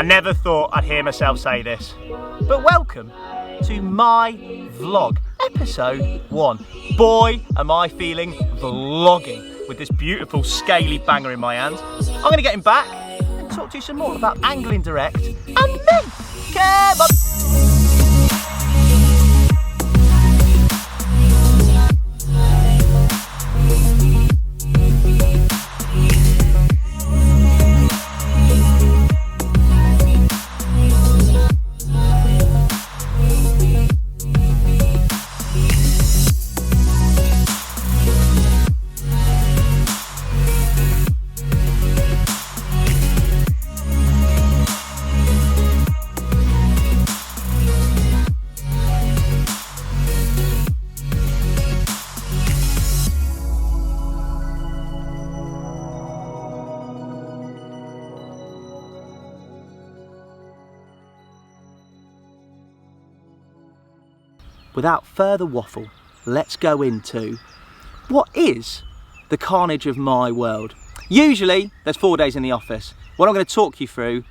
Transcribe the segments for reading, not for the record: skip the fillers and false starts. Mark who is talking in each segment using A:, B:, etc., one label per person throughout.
A: never thought I'd hear myself say this, but welcome to my vlog, episode 1. Boy, am I feeling vlogging with this beautiful Scaley banger in my hand. I'm going to get him back and talk to you some more about angling direct and me. Come on. Without further waffle, let's go into what is the carnage of my world. Usually, there's 4 days in the office. What I'm going to talk you through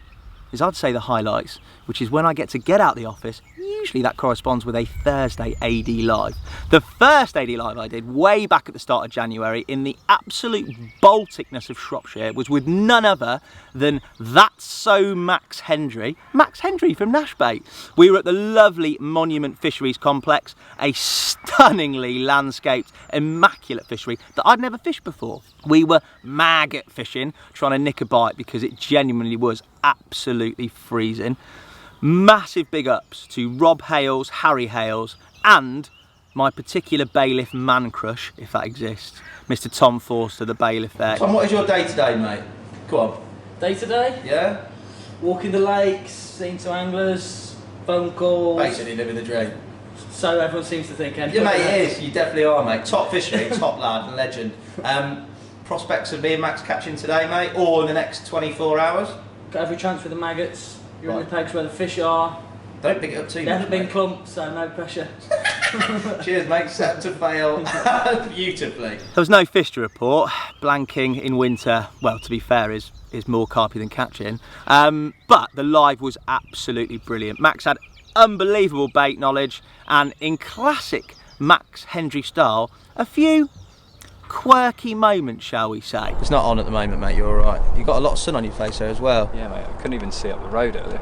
A: is, I'd say, the highlights, which is when I get to get out the office. Usually that corresponds with a Thursday AD live. The first AD live I did way back at the start of January in the absolute Balticness of Shropshire was with none other than That's So Max Hendry. Max Hendry from Nashbait. We were at the lovely Monument Fisheries Complex, a stunningly landscaped, immaculate fishery that I'd never fished before. We were maggot fishing, trying to nick a bite because it genuinely was absolutely freezing. Massive big ups to Rob Hales, Harry Hales, and my particular bailiff man crush, if that exists, Mr. Tom Forster, the bailiff there.
B: Tom, what is your day today, mate? Go on.
C: Day to day?
B: Yeah?
C: Walking the lakes, seeing some anglers, phone calls.
B: Basically living the dream.
C: So everyone seems to think.
B: Yeah, mate, it is. You definitely are, mate. Top fishery, top lad and legend. Prospects of me and Max catching today, mate, or in the next 24 hours?
C: Got every chance with the maggots. You're
B: Right.
C: in the pegs where the fish are.
B: Don't pick it up too
C: They
B: much,
C: haven't been
B: mate.
C: clumped, so no pressure.
B: Cheers, mate. Set to fail beautifully.
A: There was no fish to report. Blanking in winter, well, to be fair, is more carpy than catching. But the live was absolutely brilliant. Max had unbelievable bait knowledge, and in classic Max Hendry style, a few quirky moments, shall we say.
B: It's not on at the moment, mate. You're all right. You've got a lot of sun on your face there as well.
D: Yeah, mate, I couldn't even see up the road earlier.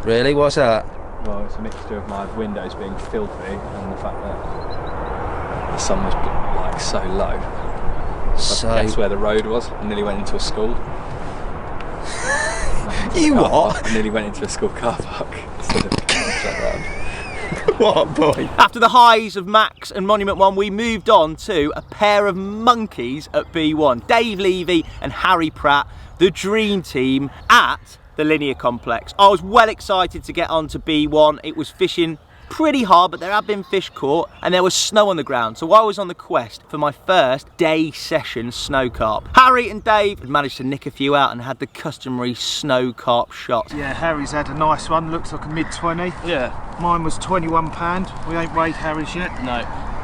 B: Really? What's that?
D: Well, it's a mixture of my windows being filthy and the fact that the sun was like so low.
B: So
D: Guess where the road was? I nearly went into a school.
B: You what?
D: I nearly went into a school car park instead of shut down.
B: What, boy?
A: After the highs of Max and Monument 1, we moved on to a pair of monkeys at B1. Dave Levy and Harry Pratt, the dream team at the Linear Complex. I was well excited to get on to B1. It was fishing pretty hard, but there had been fish caught and there was snow on the ground. So I was on the quest for my first day session snow carp. Harry and Dave had managed to nick a few out and had the customary snow carp shot.
E: Yeah, Harry's had a nice one, looks like a mid-20.
C: Yeah.
E: Mine was 21 pound. We ain't weighed Harry's yet.
C: No.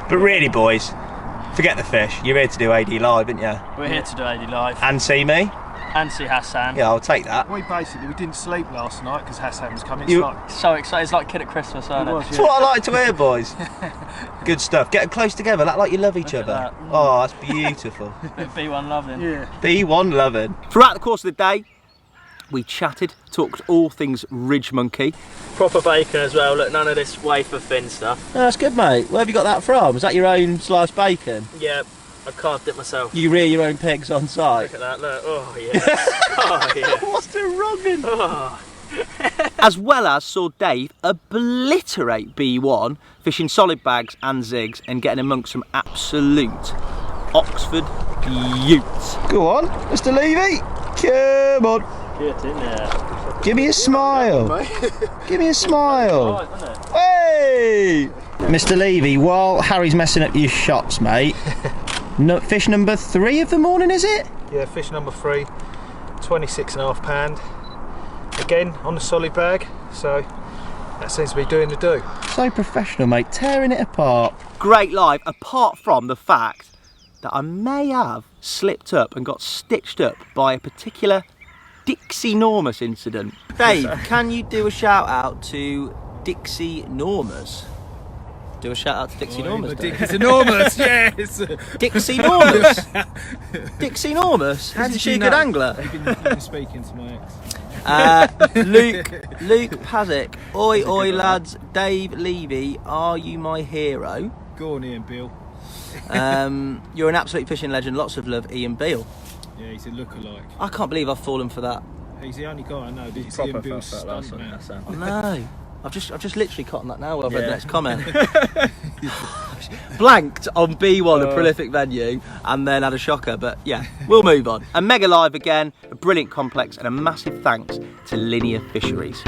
A: But really, boys, forget the fish. You're here to do AD live, aren't you?
C: We're here to do AD live.
A: And see me?
C: And see Hassan.
A: Yeah, I'll take that.
E: We didn't sleep last night because Hassan was coming.
A: You-
C: So excited. It's like a kid at Christmas, isn't it?
A: That's what I like to hear, boys. Good stuff. Get them close together, like you love each
C: Look
A: other.
C: at that.
A: Oh, that's beautiful.
C: Bit of B1 loving.
E: Yeah.
A: B1 loving. Throughout the course of the day, we chatted, talked all things Ridge Monkey.
C: Proper bacon as well. Look, none of this wafer thin stuff.
A: Oh, that's good, mate. Where have you got that from? Is that your own sliced bacon?
C: Yeah, I carved it myself.
A: You rear your own pigs on site?
C: Look at that. Look. Oh yeah. Oh yeah.
A: What's the wronging?
C: Oh.
A: As well as saw Dave obliterate B1, fishing solid bags and zigs and getting amongst some absolute Oxford beauts. Go on, Mr. Levy. Come on.
C: Get in there.
A: Give me a smile. Give me a smile.
C: Right, isn't it?
A: Hey! Mr. Levy, while Harry's messing up your shots, mate, fish number 3 of the morning, is it?
E: Yeah, fish number 3, 26.5 pound. Again on the solid bag, so that seems to be doing the do.
A: So professional, mate, tearing it apart. Great live, apart from the fact that I may have slipped up and got stitched up by a particular Dixie-normous incident. Dave, can you do a shout out to Dixie-normous? Do a shout out to Dixie-normous, Dave.
E: It's enormous, yes.
A: Dixie-normous? Dixie-normous? Is she a good angler?
E: You've been speaking to my ex.
A: Luke Pazick. Oi, oi, lads. Dave Levy, are you my hero?
E: Go on, Ian Beale.
A: You're an absolute fishing legend. Lots of love, Ian Beale.
E: Yeah, he's a lookalike.
A: I can't believe I've fallen for that.
E: He's the only guy I know. It's
D: Proper
E: Ian Beale's
D: felt that last
E: stunt
D: one,
E: man.
D: Hassan.
A: Oh no. I've just literally caught on that now while I've read
D: Yeah.
A: the next comment. Blanked on B1, a prolific venue, and then had a shocker, but yeah, we'll move on. A mega live again, a brilliant complex, and a massive thanks to Linear Fisheries.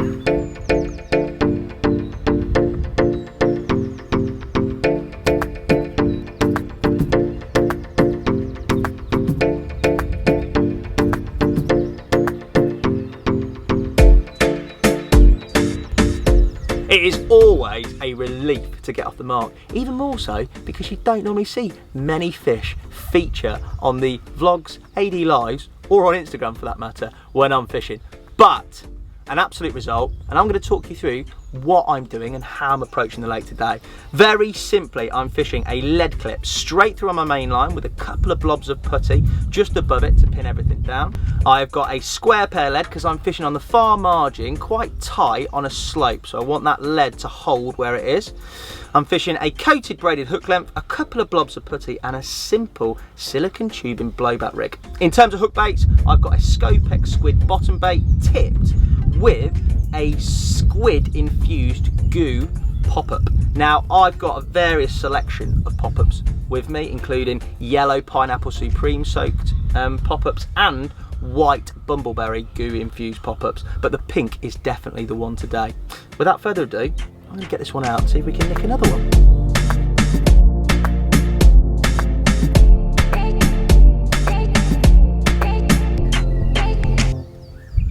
A: It is always a relief to get off the mark, even more so because you don't normally see many fish feature on the vlogs, AD lives, or on Instagram for that matter, when I'm fishing. But an absolute result, and I'm going to talk you through what I'm doing and how I'm approaching the lake today. Very simply, I'm fishing a lead clip straight through on my main line with a couple of blobs of putty just above it to pin everything down. I've got a square pair lead because I'm fishing on the far margin, quite tight on a slope, so I want that lead to hold where it is. I'm fishing a coated braided hook length, a couple of blobs of putty, and a simple silicone tubing blowback rig. In terms of hook baits, I've got a Scopex squid bottom bait tipped with a squid infused goo pop-up. Now I've got a various selection of pop-ups with me, including yellow pineapple supreme soaked pop-ups and white bumbleberry goo infused pop-ups, but the pink is definitely the one today. Without further ado, I'm going to get this one out and see if we can nick another one.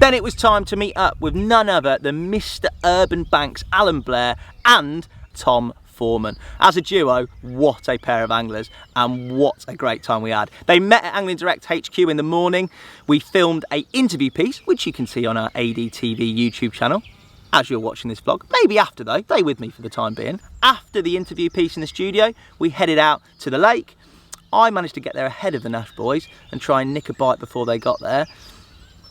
A: Then it was time to meet up with none other than Mr. Urban Banks, Alan Blair and Tom Foreman. As a duo, what a pair of anglers, and what a great time we had. They met at Angling Direct HQ in the morning. We filmed an interview piece, which you can see on our ADTV YouTube channel as you're watching this vlog. Maybe after though, stay with me for the time being. After the interview piece in the studio, we headed out to the lake. I managed to get there ahead of the Nash boys and try and nick a bite before they got there.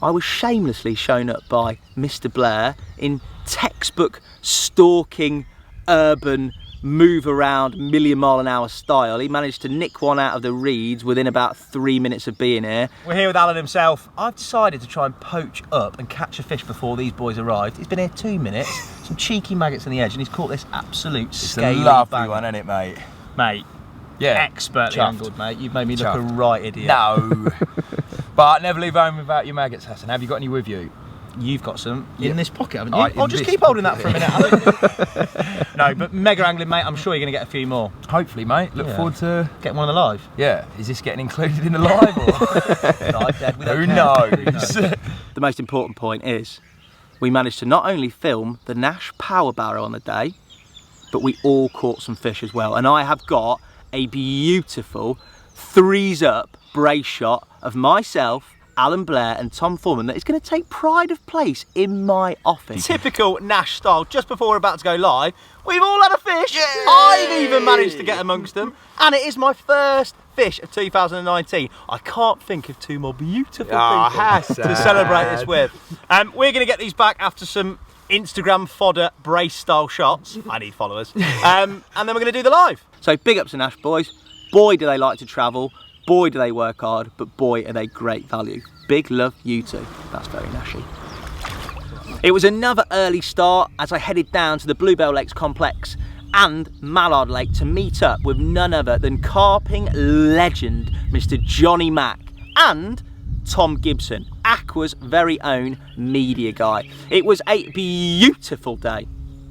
A: I was shamelessly shown up by Mr. Blair in textbook stalking, urban, move around, million-mile-an-hour style. He managed to nick one out of the reeds within about 3 minutes of being here. We're here with Alan himself. I've decided to try and poach up and catch a fish before these boys arrived. He's been here 2 minutes, some cheeky maggots on the edge, and he's caught this absolute Scaley.
F: It's a lovely one, isn't it, mate?
A: Mate,
F: Yeah.
A: expertly
F: Chuffed.
A: angled, mate. You've made me look a
F: Chuffed.
A: right idiot.
F: No. But never leave home without your maggots, Hassan. Have you got any with you?
A: You've got some
F: Yeah.
A: in this pocket, haven't you?
F: In
A: I'll just
F: this
A: keep holding that
F: pocket.
A: for a minute, Alan. No, but mega angling, mate, I'm sure you're going to get a few more.
F: Hopefully, mate. Look
A: Yeah.
F: forward to...
A: Get one of the live.
F: Yeah. Is this getting included in the live? Or...
A: Live, dead, we don't
F: Who
A: care.
F: knows?
A: The most important point is we managed to not only film the Nash power barrow on the day, but we all caught some fish as well. And I have got a beautiful threes up brace shot of myself, Alan Blair and Tom Foreman that is going to take pride of place in my office. Typical Nash style, just before we're about to go live, we've all had a fish. Yay! I've even managed to get amongst them, and it is my first fish of 2019. I can't think of two more beautiful people to celebrate this with. We're going to get these back after some Instagram fodder brace style shots. I need followers. And then we're going to do the live. So big ups to Nash boys. Boy do they like to travel. Boy do they work hard, but boy are they great value. Big love you two. That's very Nashy. It was another early start as I headed down to the Bluebell Lakes complex and Mallard Lake to meet up with none other than carping legend Mr. Johnny Mack and Tom Gibson, Aqua's very own media guy. It was a beautiful day.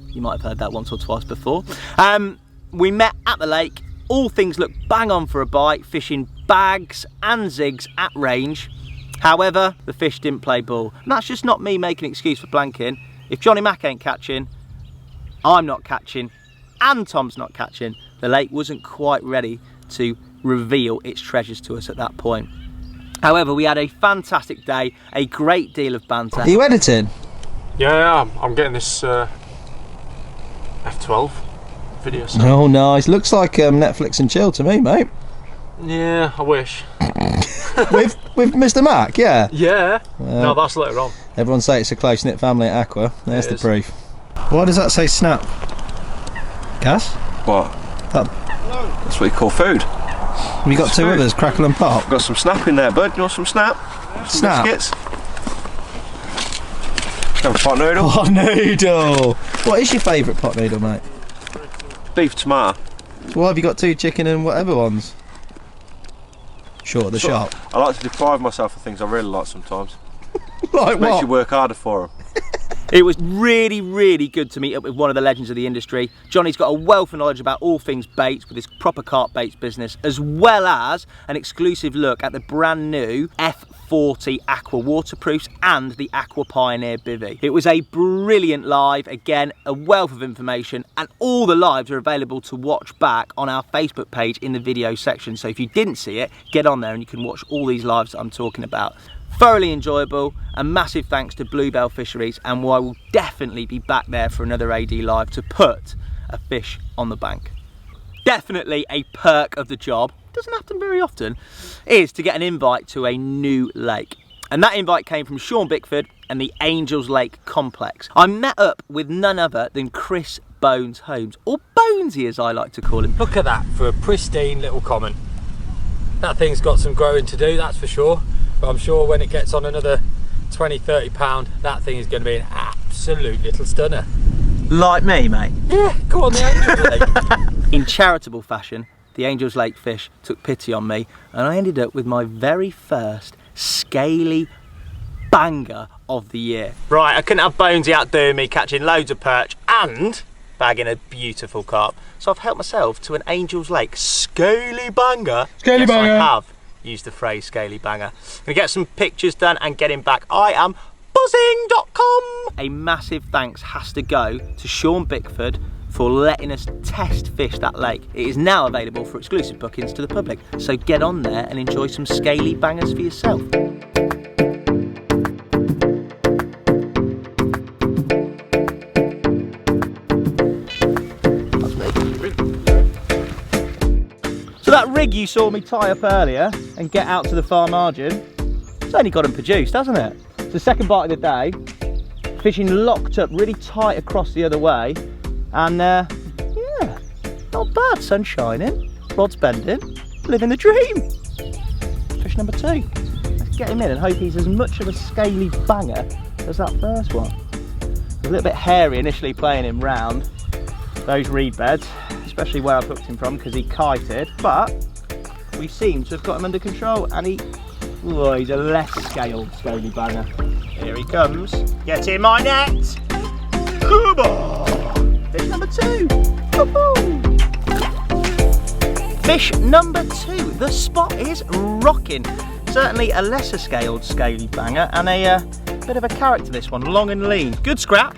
A: You might have heard that once or twice before. We met at the lake. All things looked bang on for a bite, fishing bags and zigs at range. However, the fish didn't play ball. And that's just not me making an excuse for blanking. If Johnny Mack ain't catching, I'm not catching, and Tom's not catching. The lake wasn't quite ready to reveal its treasures to us at that point. However, we had a fantastic day, a great deal of banter.
G: Are you editing?
H: Yeah, I'm getting this F12 video. So.
G: Oh, nice. Looks like Netflix and chill to me, mate.
H: Yeah, I wish.
G: with Mr. Mac, yeah.
H: Yeah. No, that's later on.
G: Everyone say it's a close-knit family at Aqua. There's the proof. Why does that say snap? Gas?
I: What? That's what you call food.
G: We got two others, Crackle and Pop.
I: Got some snap in there, bud. You want some snap?
G: Snap?
I: Biscuits? Have a pot noodle.
G: Pot noodle! What is your favourite pot noodle, mate?
I: Beef tomato.
G: So why have you got two chicken and whatever ones? Short of the shop.
I: I like to deprive myself of things I really like sometimes.
G: Like
I: Makes
G: what?
I: you work harder for them.
A: It was really, really good to meet up with one of the legends of the industry. Johnny's got a wealth of knowledge about all things baits with his proper carp baits business, as well as an exclusive look at the brand new F40 Aqua waterproofs and the Aqua Pioneer bivvy. It was a brilliant live, again, a wealth of information, and all the lives are available to watch back on our Facebook page in the video section. So if you didn't see it, get on there and you can watch all these lives that I'm talking about. Thoroughly enjoyable, and massive thanks to Bluebell Fisheries, and I will definitely be back there for another AD live to put a fish on the bank. Definitely a perk of the job, doesn't happen very often, is to get an invite to a new lake. And that invite came from Sean Bickford and the Angels Lake Complex. I met up with none other than Chris Bones Holmes, or Bonesy as I like to call him.
C: Look at that for a pristine little common. That thing's got some growing to do, that's for sure. But I'm sure when it gets on another 20-30 pound, that thing is going to be an absolute little stunner.
A: Like me, mate?
C: Yeah, go on the Angels Lake.
A: In charitable fashion, the Angels Lake fish took pity on me, and I ended up with my very first Scaley banger of the year. Right, I couldn't have Bonesy outdoing me catching loads of perch and bagging a beautiful carp, so I've helped myself to an Angels Lake Scaley banger.
G: Scaley banger.
A: I have used the phrase Scaley banger. I'm gonna get some pictures done and get him back. I am buzzing.com. A massive thanks has to go to Sean Bickford for letting us test fish that lake. It is now available for exclusive bookings to the public, so get on there and enjoy some Scaley bangers for yourself. So that rig you saw me tie up earlier and get out to the far margin, it's only got them produced, hasn't it? It's the second bite of the day, fishing locked up really tight across the other way, and yeah, not bad, sun shining, rod's bending, living the dream. Fish number 2. Let's get him in and hope he's as much of a Scaley banger as that first one. A little bit hairy initially playing him round those reed beds, especially where I've hooked him from because he kited, but we seem to have got him under control, and he's a less scaled Scaley banger. Here he comes. Get in my net. Come on. Fish number 2. Fish number 2. The spot is rocking. Certainly a lesser scaled Scaley banger, and a bit of a character this one, long and lean. Good scrap.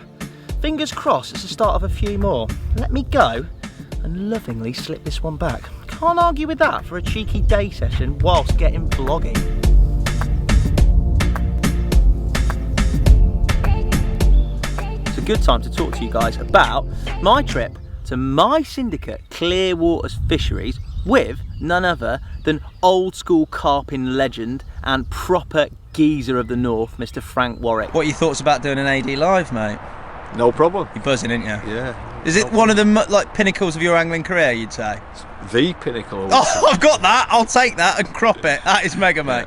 A: Fingers crossed it's the start of a few more. Let me go and lovingly slip this one back. Can't argue with that for a cheeky day session whilst getting vlogging. It's a good time to talk to you guys about my trip to my syndicate Clearwater's Fisheries with none other than old school carping legend and proper geezer of the north, Mr. Frank Warwick.
G: What are your thoughts about doing an AD live, mate?
I: No problem.
G: You're buzzing, aren't you?
I: Yeah.
G: Is it one of the like pinnacles of your angling career, you'd say?
I: The pinnacle.
G: Oh, I've got that. I'll take that and crop it. That is mega, mate.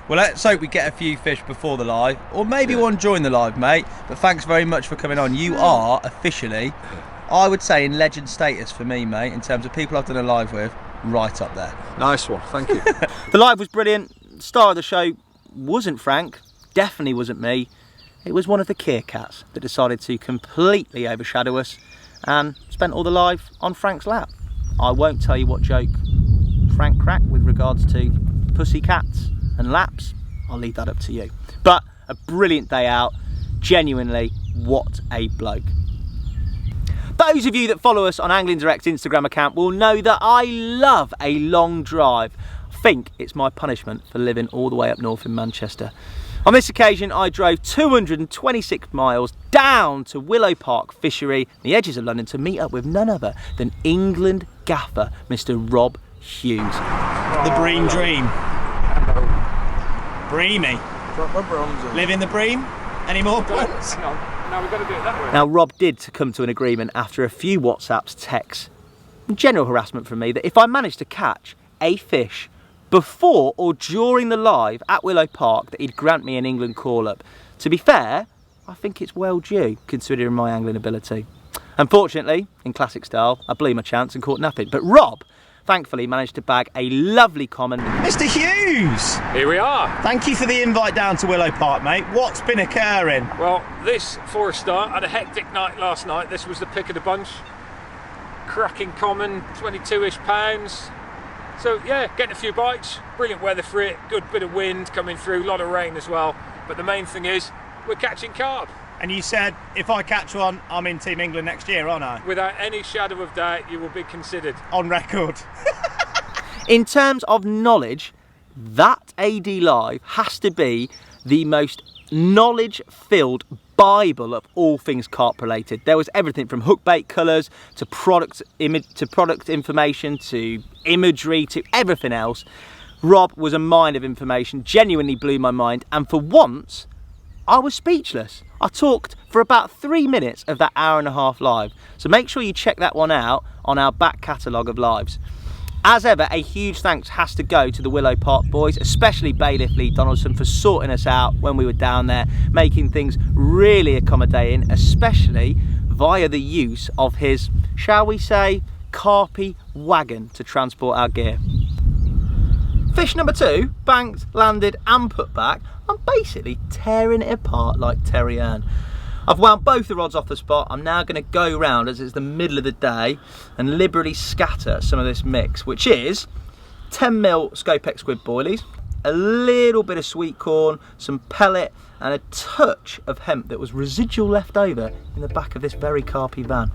G: Well, let's hope we get a few fish before the live, or maybe one during the live, mate. But thanks very much for coming on. You are officially, I would say, in legend status for me, mate, in terms of people I've done a live with, right up there.
I: Nice one, thank you.
A: The live was brilliant. Star of the show wasn't Frank, definitely wasn't me. It was one of the Keir cats that decided to completely overshadow us and spent all the live on Frank's lap. I won't tell you what joke Frank cracked with regards to pussy cats and laps. I'll leave that up to you. But a brilliant day out. Genuinely, what a bloke. Those of you that follow us on Angling Direct's Instagram account will know that I love a long drive. think it's my punishment for living all the way up north in Manchester. On this occasion, I drove 226 miles down to Willow Park Fishery, the edges of London, to meet up with none other than England gaffer, Mr. Rob Hughes.
G: The Bream Dream. Breamy. Living the Bream? Any more plans?
H: Now we've got to do it that way.
A: Now, Rob did come to an agreement after a few WhatsApps, texts, and general harassment from me that if I managed to catch a fish before or during the live at Willow Park, that he'd grant me an England call-up. To be fair, I think it's well due, considering my angling ability. Unfortunately, in classic style, I blew my chance and caught nothing. But Rob, thankfully, managed to bag a lovely comment.
G: Mr. Hughes!
H: Here we are.
G: Thank you for the invite down to Willow Park, mate. What's been occurring?
H: Well, this, for a start, had a hectic night last night. This was the pick of the bunch. Cracking common, 22-ish pounds. So yeah, getting a few bites, brilliant weather for it, good bit of wind coming through, a lot of rain as well. But the main thing is, we're catching carp.
G: And you said, if I catch one, I'm in Team England next year, aren't I?
H: Without any shadow of doubt, you will be considered.
G: On record.
A: In terms of knowledge, that AD Live has to be the most knowledge-filled Bible of all things carp related. There was everything from hook bait colours to product information to imagery to everything else. Rob was a mine of information, genuinely blew my mind, and for once I was speechless. I talked for about 3 minutes of that hour-and-a-half live, so make sure you check that one out on our back catalogue of lives. As ever, a huge thanks has to go to the Willow Park boys, especially Bailiff Lee Donaldson, for sorting us out when we were down there, making things really accommodating, especially via the use of his, shall we say, carpy wagon to transport our gear. Fish number 2, banked, landed and put back. I'm basically tearing it apart like Terry Earn. I've wound both the rods off the spot. I'm now going to go round, as it's the middle of the day, and liberally scatter some of this mix, which is 10mm Scopex squid boilies, a little bit of sweet corn, some pellet, and a touch of hemp that was residual left over in the back of this very carpy van.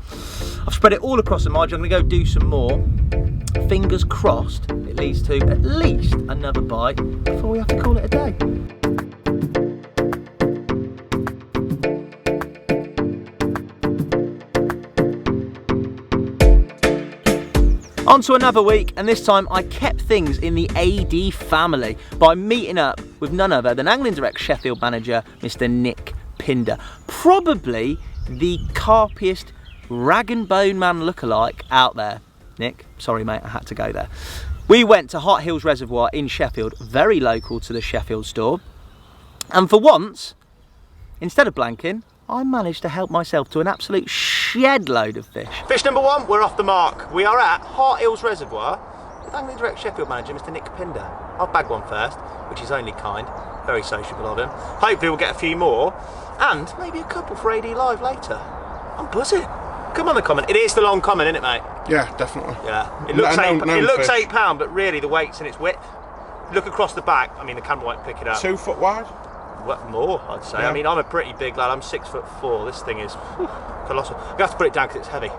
A: I've spread it all across the margin. I'm going to go do some more. Fingers crossed it leads to at least another bite before we have to call it a day. On to another week, and this time I kept things in the AD family by meeting up with none other than Angling Direct Sheffield manager, Mr. Nick Pinder. Probably the carpiest rag and bone man lookalike out there. Nick, sorry mate, I had to go there. We went to Hot Hills Reservoir in Sheffield, very local to the Sheffield store, and for once, instead of blanking, I managed to help myself to an absolute shed load of fish. Fish number 1, we're off the mark. We are at Hart Hills Reservoir with Angling Direct Sheffield manager, Mr. Nick Pinder. I'll bag one first, which is only kind, very sociable of him. Hopefully we'll get a few more, and maybe a couple for AD Live later. I'm buzzing. Come on the comment. It is the long comment, isn't it, mate?
J: Yeah, definitely.
A: Yeah. It looks £8, but really the weight's in its width. Look across the back. I mean, the camera won't pick it up.
J: 2 foot wide?
A: What more, I'd say.
J: Yeah.
A: I mean, I'm a pretty big lad. I'm 6'4". This thing is colossal. I'm gonna have to put it down because it's heavy.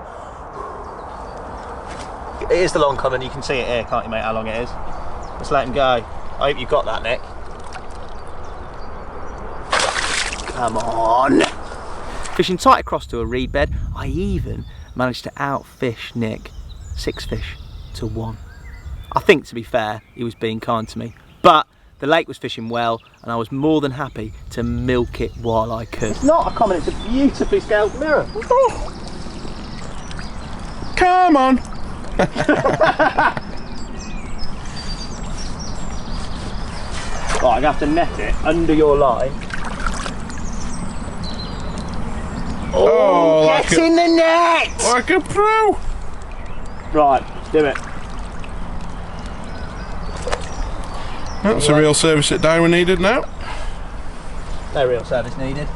A: It is the long comment. You can see it here, can't you, mate? How long it is. Let's let him go. I hope you got that, Nick. Come on. Fishing tight across to a reed bed, I even managed to outfish Nick 6 fish to 1. I think, to be fair, he was being kind to me, but the lake was fishing well, and I was more than happy to milk it while I could. It's not a common, it's a beautifully scaled mirror.
J: Oh. Come on!
A: Right, I'm going to have to net it under your line. Oh, get in the net!
J: Like a pro!
A: Right, do it.
J: That's a real service at Darwin needed now.
A: No real service needed.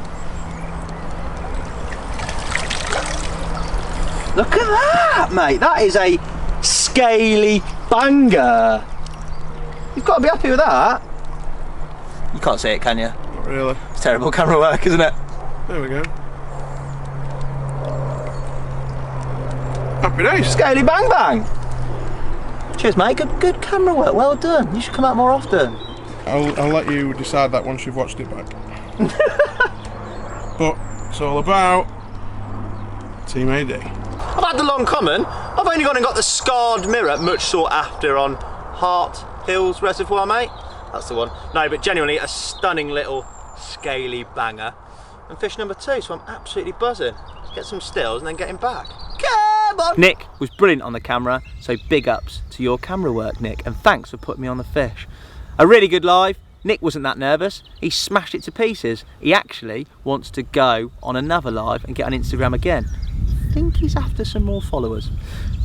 A: Look at that, mate. That is a scaly banger. You've got to be happy with that. You can't see it, can you?
J: Not really.
A: It's terrible camera work, isn't it?
J: There we go. Happy days.
A: Scaly bang bang. Cheers, mate. Good camera work. Well done. You should come out more often.
J: I'll let you decide that once you've watched it back. But it's all about TeamAD.
A: I've had the long common. I've only gone and got the scarred mirror, much sought after on Hart Hills Reservoir, mate. That's the one. No, but genuinely a stunning little Scaley banger. And fish number 2, so I'm absolutely buzzing. Let's get some stills and then get him back. Come on! Nick was brilliant on the camera, so big ups to your camera work, Nick, and thanks for putting me on the fish. A really good live. Nick wasn't that nervous. He smashed it to pieces. He actually wants to go on another live and get on Instagram again. I think he's after some more followers.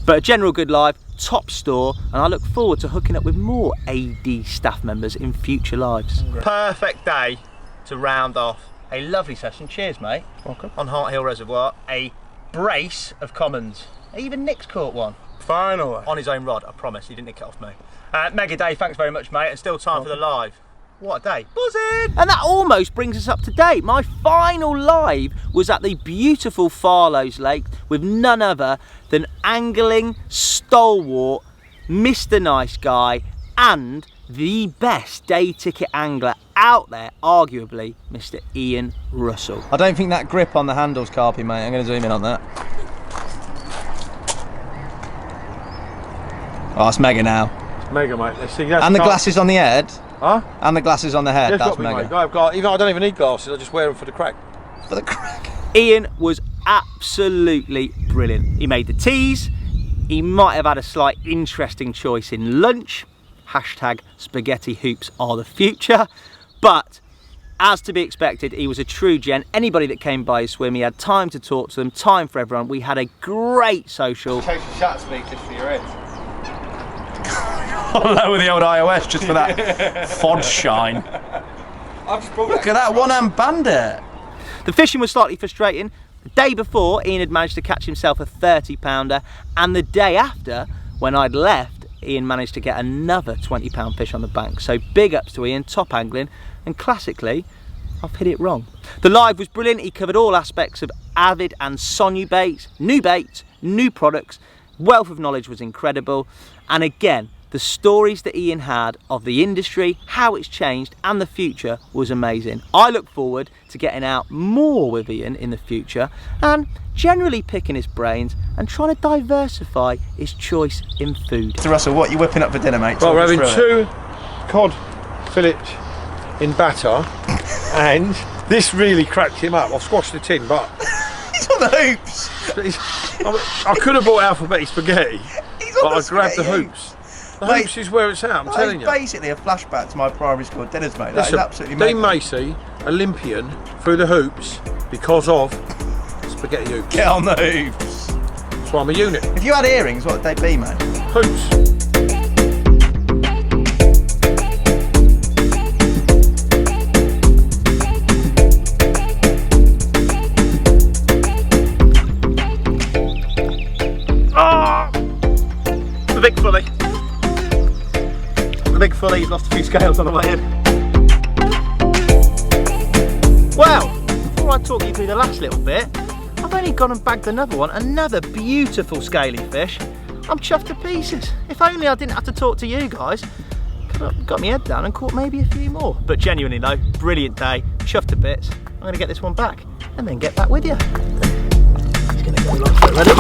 A: But a general good live, top store, and I look forward to hooking up with more AD staff members in future lives. Perfect day to round off a lovely session. Cheers, mate.
J: Welcome.
A: On Hart Hill Reservoir, a brace of commons. Even Nick's caught one.
J: Finally.
A: On his own rod, I promise. He didn't nick it off me. Mega day, thanks very much, mate. And still time for the live. What a day. Buzzing! And that almost brings us up to date. My final live was at the beautiful Farlows Lake with none other than angling stalwart, Mr. Nice Guy, and the best day ticket angler out there, arguably, Mr. Ian Russell.
G: I don't think that grip on the handle's carpy, mate. I'm going to zoom in on that. Oh, it's mega now.
I: It's mega, mate. Let's see. That's
G: And the glasses on the head.
I: Huh?
G: And the glasses on the head.
I: Yes,
G: That's
I: got me,
G: mega.
I: mate. I've got, even I don't even need glasses. I just wear them for the crack.
G: For the crack.
A: Ian was absolutely brilliant. He made the teas. He might have had a slight interesting choice in lunch. Hashtag spaghetti hoops are the future. But as to be expected, he was a true gent. Anybody that came by his swim, he had time to talk to them, time for everyone. We had a great social.
G: Change the shutter speed just for your head. I'll lower the old iOS just for that fod shine. Look at that one-hand bandit.
A: The fishing was slightly frustrating. The day before, Ian had managed to catch himself a 30-pounder, and the day after, when I'd left, Ian managed to get another 20-pound fish on the bank. So big ups to Ian, top angling, and classically, I've hit it wrong. The live was brilliant. He covered all aspects of avid and Sonu baits, new products. Wealth of knowledge was incredible, and again, the stories that Ian had of the industry, how it's changed, and the future was amazing. I look forward to getting out more with Ian in the future and generally picking his brains and trying to diversify his choice in food.
G: So Russell, what are you whipping up for dinner, mate?
H: Well, we're having 2 cod fillets in batter, and this really cracked him up. I've squashed the tin, but
G: He's on the hoops.
H: I could have bought alphabetic spaghetti, but I grabbed the
G: spaghetti
H: hoops. The hoops is where it's at, I'm telling you.
G: Basically a flashback to my primary school dinners, mate. That
H: Listen,
G: is absolutely
H: Dean
G: amazing.
H: Macy, Olympian, through the hoops because of spaghetti hoops.
G: Get on the hoops.
H: That's why I'm a unit.
G: If you had earrings, what would they be, mate?
H: Hoops.
A: The big fully. The big fully, he's lost a few scales on the way in. Well, before I talk you through the last little bit, I've only gone and bagged another one, another beautiful scaly fish. I'm chuffed to pieces. If only I didn't have to talk to you guys. Could have got my head down and caught maybe a few more. But genuinely though, brilliant day, chuffed to bits. I'm gonna get this one back and then get back with you. He's gonna go like that, ready?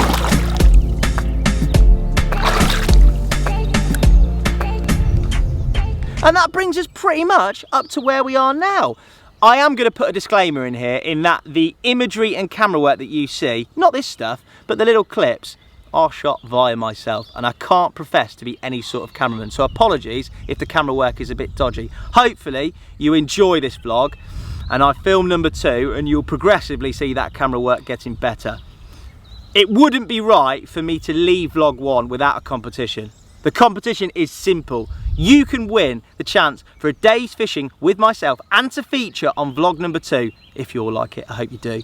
A: And that brings us pretty much up to where we are now. I am going to put a disclaimer in here in that the imagery and camera work that you see, not this stuff, but the little clips, are shot via myself, and I can't profess to be any sort of cameraman, so apologies if the camera work is a bit dodgy. Hopefully you enjoy this vlog, and I film number 2 and you'll progressively see that camera work getting better. It wouldn't be right for me to leave vlog 1 without a competition. The competition is simple. You can win the chance for a day's fishing with myself and to feature on vlog number 2, if you all like it, I hope you do.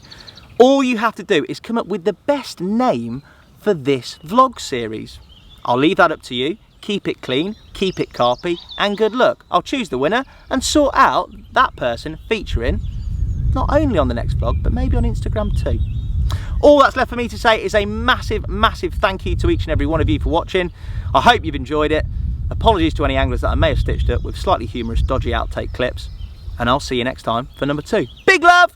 A: All you have to do is come up with the best name for this vlog series. I'll leave that up to you. Keep it clean, keep it carpy, and good luck. I'll choose the winner and sort out that person featuring not only on the next vlog, but maybe on Instagram too. All that's left for me to say is a massive, massive thank you to each and every one of you for watching. I hope you've enjoyed it. Apologies to any anglers that I may have stitched up with slightly humorous, dodgy outtake clips. And I'll see you next time for number 2. Big love!